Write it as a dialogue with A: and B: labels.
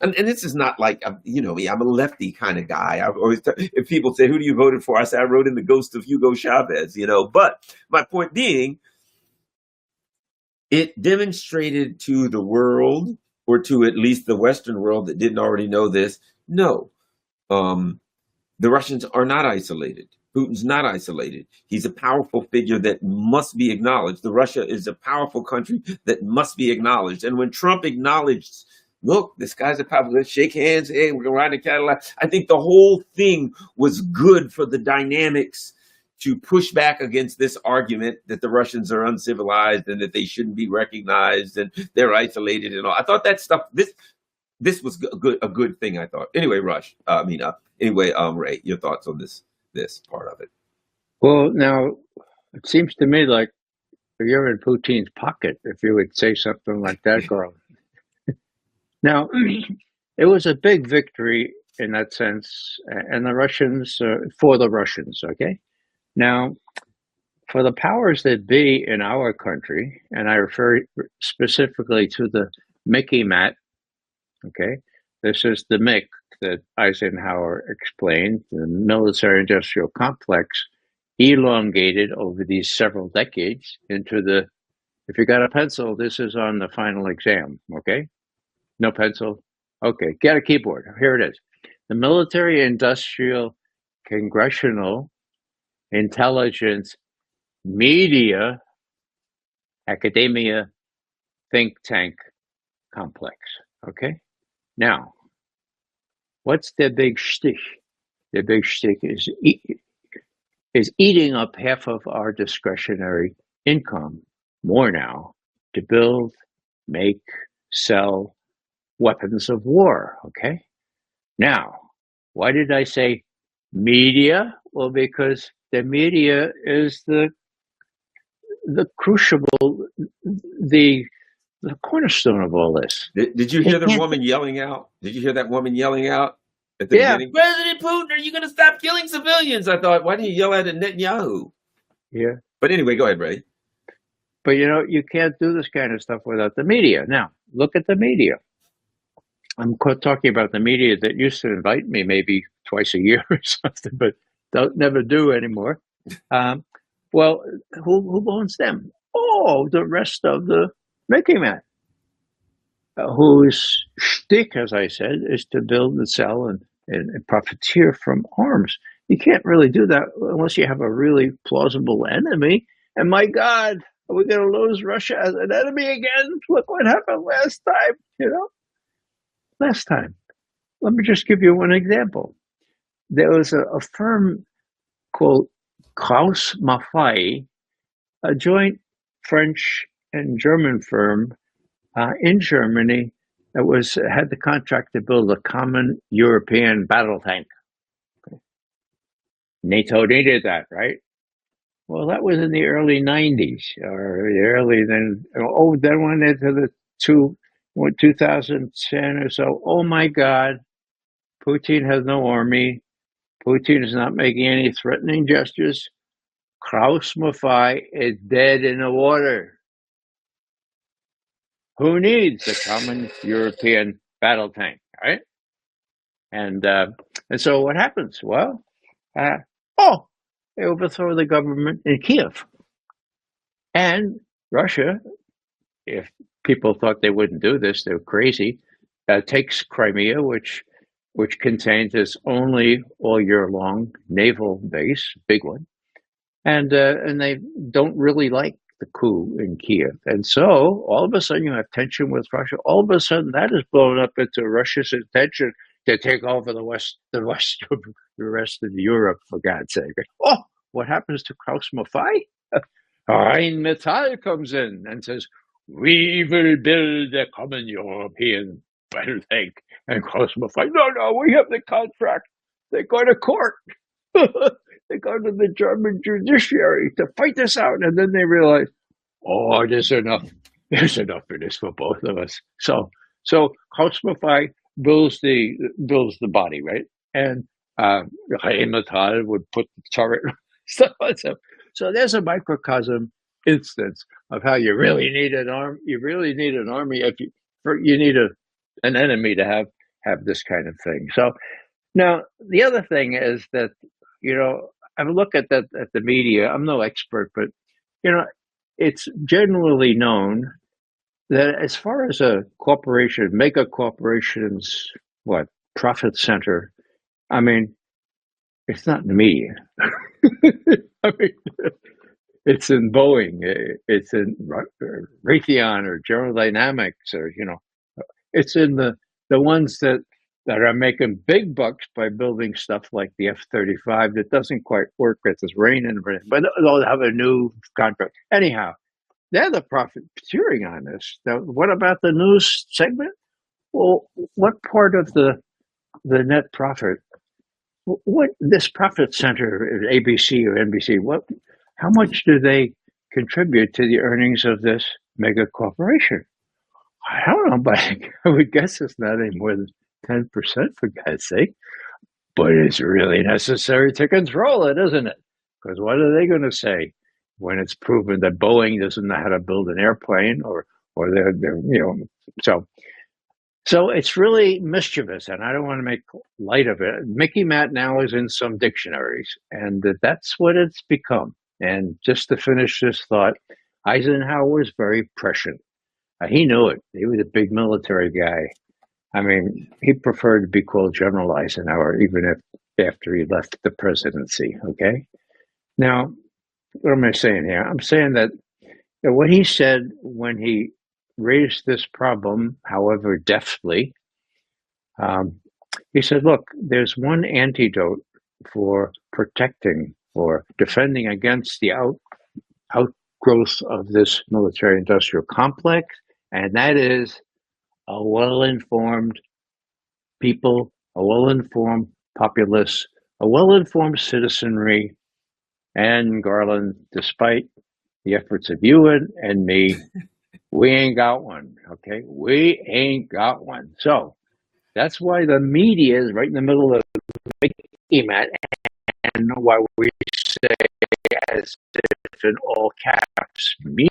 A: and this is not like, you know me, I'm a lefty kind of guy. I always, if people say, who do you voted for? I say, I wrote in the ghost of Hugo Chavez, you know. But my point being, it demonstrated to the world, or to at least the Western world that didn't already know this, no, um, the Russians are not isolated. Putin's not isolated. He's a powerful figure that must be acknowledged. The Russia is a powerful country that must be acknowledged. And when Trump acknowledged, look, this guy's a powerful, let's shake hands, hey, we're gonna ride in a Cadillac. I think the whole thing was good for the dynamics to push back against this argument that the Russians are uncivilized and that they shouldn't be recognized and they're isolated and all. I thought that stuff, this was a good thing, I thought. Anyway, Ray, your thoughts on this part of it?
B: Well, now it seems to me like you're in Putin's pocket if you would say something like that, Carl. Now, it was a big victory in that sense, and the Russians, for the Russians, okay? Now, for the powers that be in our country, and I refer specifically to the Mickey Mat, okay? This is the MIC that Eisenhower explained, the military-industrial complex, elongated over these several decades into the, if you got a pencil, this is on the final exam, okay? No pencil? Okay, get a keyboard. Here it is. The military-industrial, congressional, intelligence, media, academia, think tank complex, okay? Now, what's the big shtick? The big shtick is eating up half of our discretionary income, more now, to build, make, sell weapons of war, okay? Now, why did I say media? Well, because the media is the crucible, the cornerstone of all this.
A: Did you hear the woman yelling out? Did you hear that woman yelling out at the beginning? President Putin, are you going to stop killing civilians? I thought, why didn't you yell at Netanyahu?
B: Yeah.
A: But anyway, go ahead, Ray.
B: But you know, you can't do this kind of stuff without the media. Now, look at the media. I'm talking about the media that used to invite me maybe twice a year or something, but don't never do anymore. Well, who owns them? Oh, the rest of the Mickey Man, whose shtick, as I said, is to build and sell and profiteer from arms. You can't really do that unless you have a really plausible enemy. And my God, are we going to lose Russia as an enemy again? Look what happened last time, you know? Last time. Let me just give you one example. There was a firm called Kraus Maffei, a joint French and German firm in Germany that had the contract to build a common European battle tank. Okay. NATO needed that, right? Well, that was in the early 90s, or then went into the 2010 or so. Oh my God, Putin has no army. Putin is not making any threatening gestures. Kraus Maffei is dead in the water. Who needs a common European battle tank, right? And so what happens? Well, they overthrow the government in Kiev. And Russia, if people thought they wouldn't do this, they're crazy, takes Crimea, which contains its only all year long naval base, big one, and they don't really like the coup in Kiev, and so all of a sudden you have tension with Russia. All of a sudden that is blown up into Russia's intention to take over the rest of Europe, for God's sake. Oh, what happens to Kraus Maffei? Rheinmetall comes in and says, "We will build a common European battle tank." And Kraus Maffei, no, we have the contract. They go to court. They go to the German judiciary to fight this out. And then they realize, oh, there's enough. There's enough for this for both of us. So Kraus Maffei builds the body, right? And Rheinmetall would put the turret stuff on stuff. So there's a microcosm instance of how you really need an army. You really need an army if you need an enemy to have have this kind of thing. So now the other thing is that, I look at the media. I'm no expert, but it's generally known that as far as a corporation, mega corporation's profit center, I mean, it's not in the media. I mean, it's in Boeing, it's in Raytheon or General Dynamics, or it's in the ones that are making big bucks by building stuff like the F-35 that doesn't quite work with this rain and everything, but they'll have a new contract. Anyhow, they're the profiteering on this. Now, what about the news segment? Well, what part of the net profit? What this profit center at ABC or NBC? How much do they contribute to the earnings of this mega corporation? I don't know, but I would guess it's not any more than 10%, for God's sake. But it's really necessary to control it, isn't it? Because what are they going to say when it's proven that Boeing doesn't know how to build an airplane, or they're so it's really mischievous, and I don't want to make light of it. Mickey Matt now is in some dictionaries, and that's what it's become. And just to finish this thought, Eisenhower was very prescient. He knew it. He was a big military guy. I mean, he preferred to be called General Eisenhower, even if after he left the presidency. Okay. Now, what am I saying here? I'm saying that what he said when he raised this problem, however deftly, he said, look, there's one antidote for protecting or defending against the outgrowth of this military-industrial complex, and that is a well-informed people, a well-informed populace, a well-informed citizenry. And Garland, despite the efforts of you and me, we ain't got one, okay? We ain't got one. So that's why the media is right in the middle of Mickey Matt, and why we say, as if in all caps, media